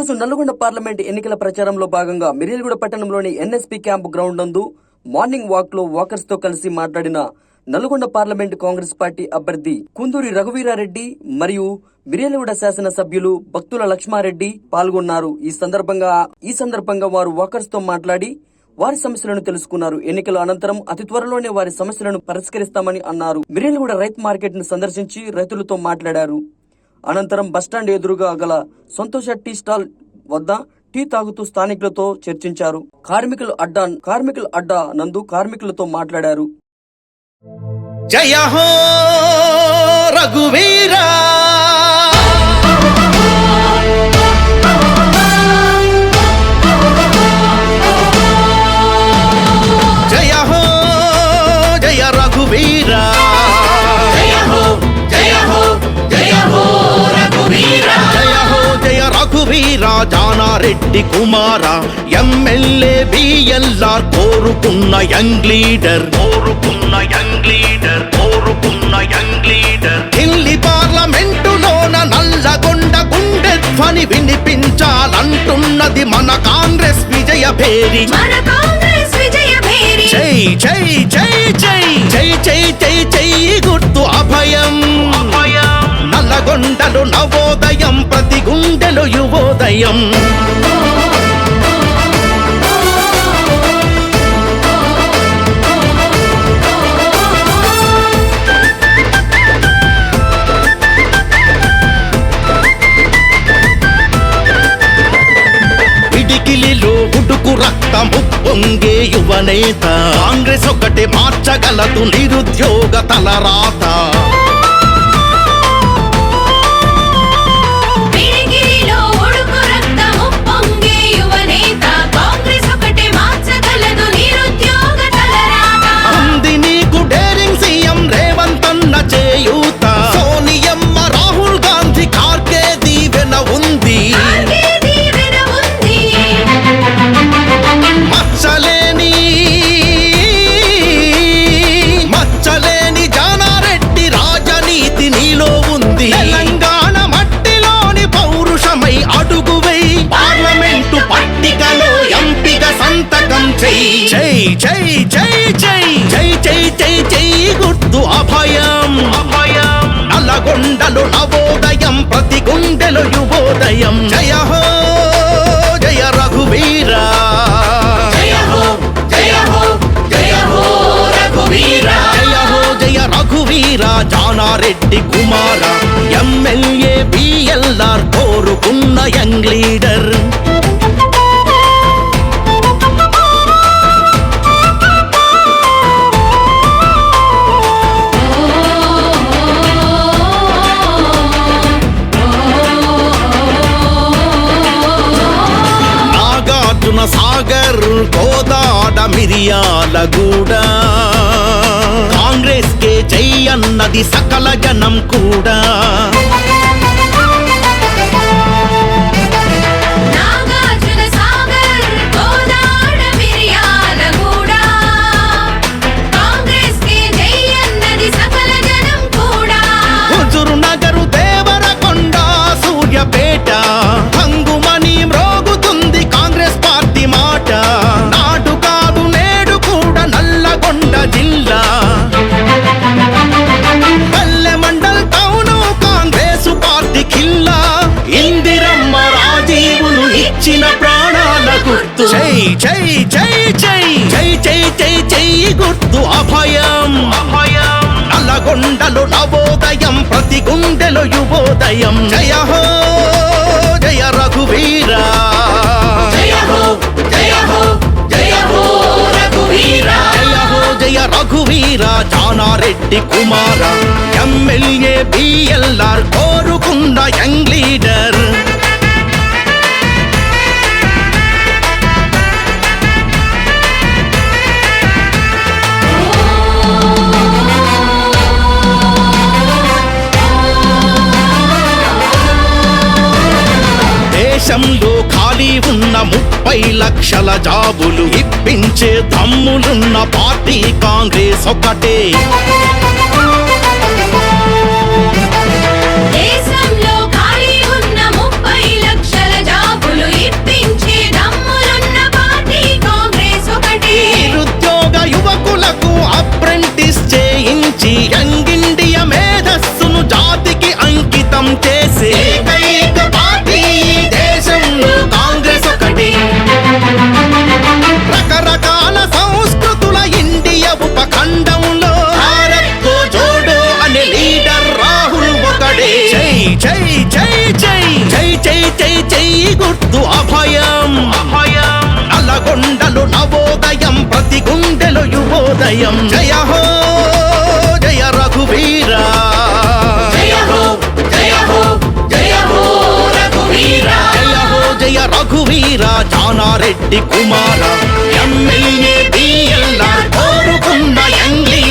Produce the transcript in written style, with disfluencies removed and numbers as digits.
రోజు నల్గొండ పార్లమెంట్ ఎన్నికల ప్రచారంలో భాగంగా మిర్యాలగూడ పట్టణంలోని ఎన్ఎస్పీ క్యాంపు గ్రౌండ్ నందు మార్నింగ్ వాక్ లో వాకర్స్ తో కలిసి మాట్లాడిన నల్గొండ పార్లమెంట్ కాంగ్రెస్ పార్టీ అభ్యర్థి కుందూరి రఘువీరారెడ్డి మరియు మిర్యాలగూడ శాసన సభ్యులు భక్తుల లక్ష్మారెడ్డి పాల్గొన్నారు. ఈ సందర్భంగా వారు వాకర్స్ తో మాట్లాడి వారి సమస్యలను తెలుసుకున్నారు. ఎన్నికల అనంతరం అతి త్వరలోనే వారి సమస్యలను పరిష్కరిస్తామని అన్నారు. మిర్యాలగూడ రైతు మార్కెట్ ను సందర్శించి రైతులతో మాట్లాడారు. అనంతరం బస్టాండ్ ఎదురుగా గల సంతోష టీ స్టాల్ వద్ద టీ తాగుతూ స్థానికులతో చర్చించారు. కార్మికుల అడ్డా నందు కార్మికులతో మాట్లాడారు. జయ హో రఘువీరా, జయ హో జయ రఘువీరా, జయ హో జయ హో జయ హో రఘువీరా, జయ హో జయ రఘువీరా. జానారెడ్డి కుమార ఎమ్మెల్యే బిఎల్ఆర్ కోరుకున్న యంగ్ లీడర్, ఢిల్లీ పార్లమెంటులోన నల్లగొండ గుండెధ్వని వినిపించాలంటున్నది మన కాంగ్రెస్ విజయ భేరి. జై జై జై జై జై జై జై జై గుర్తు అభయం, నల్లగొండలు నవోదయం, ప్రతి గుండెలు యువోదయం. పిడికిలిలో ఉడుకు రక్తము పొంగే యువనేత, కాంగ్రెస్ ఒకటి మార్చగలదు నిరుద్యోగ తలరాత. ఉంది నీకు డేరింగ్ సీఎం రేవంత్ అన్న చేయూత, సోనియమ్మ రాహుల్ గాంధీ ఖార్గే దీవెన ఉంది. మచ్చలేని జానారెడ్డి రాజనీతి నీలో ఉంది. తెలంగాణ మట్టిలోని పౌరుషమై అడుగువై పార్లమెంటు పట్టికలో ఎంపిక సంతకం చెయ్యి. జై జై జై జై జై జై జై జై గుర్తు అభయం, నల్లగొండలు నవోదయం, ప్రతి గుండెలు యువోదయం. జయ హో జయ రఘువీరా, జయ హో జయ హో జయ హో రఘువీరా, జయ హో జయ రఘువీరా. జానారెడ్డి కుమార ఎమ్మెల్యే బిఎల్ఆర్ కోరుకున్న యంగ్ లీడర్. సాగర్ కోదాడ మిరియాలగూడ, కాంగ్రెస్ కే జై అన్నది సకల జనం కూడా. హుజూర్ నగరు, దేవరకొండ, సూర్యాపేట హంగుమని మ్రోగుతుంది కాంగ్రెస్ పార్టీ మాట. నాడు కాదు నేడు కూడా నల్లగొండ జిల్లా, పల్లె మండల్ టౌను కాంగ్రెస్ పార్టీ ఖిల్లా. ఇందిరమ్మ రాజీవులు ఇచ్చిన ప్రాణాల గుర్తు. జై జై జై జై జై జై జై జై గుర్తు అభయం, నల్లగొండలు నవోదయం, ప్రతి గుండెలు యువోదయం. జయ హో జయ రఘువీరా, జయ హో జయ హో జయ హో రఘువీరా, జయ హో జయ రఘువీరా. జానారెడ్డి కుమార ఎమ్మెల్యే బిఎల్ఆర్ కోరుకున్న యంగ్ లీడర్. దేశంలో ఖాళీ ఉన్న 30 లక్షల జాబులు ఇప్పించే దమ్ములున్న పార్టీ కాంగ్రెస్ ఒకటే. దేశంలో ఖాళీ ఉన్న 30 లక్షల జాబులు కొండలు నవోదయం ప్రతి గుండెలో యువోదయం జయ హో జయ రఘువీరా జయ హో జయ హో జయ హో రఘువీరా జయ హో జయ రఘువీరా జానారెడ్డి కుమార ఎమ్మెల్యే బిఎల్ఆర్ కోరుకున్న యంగ్ లీడర్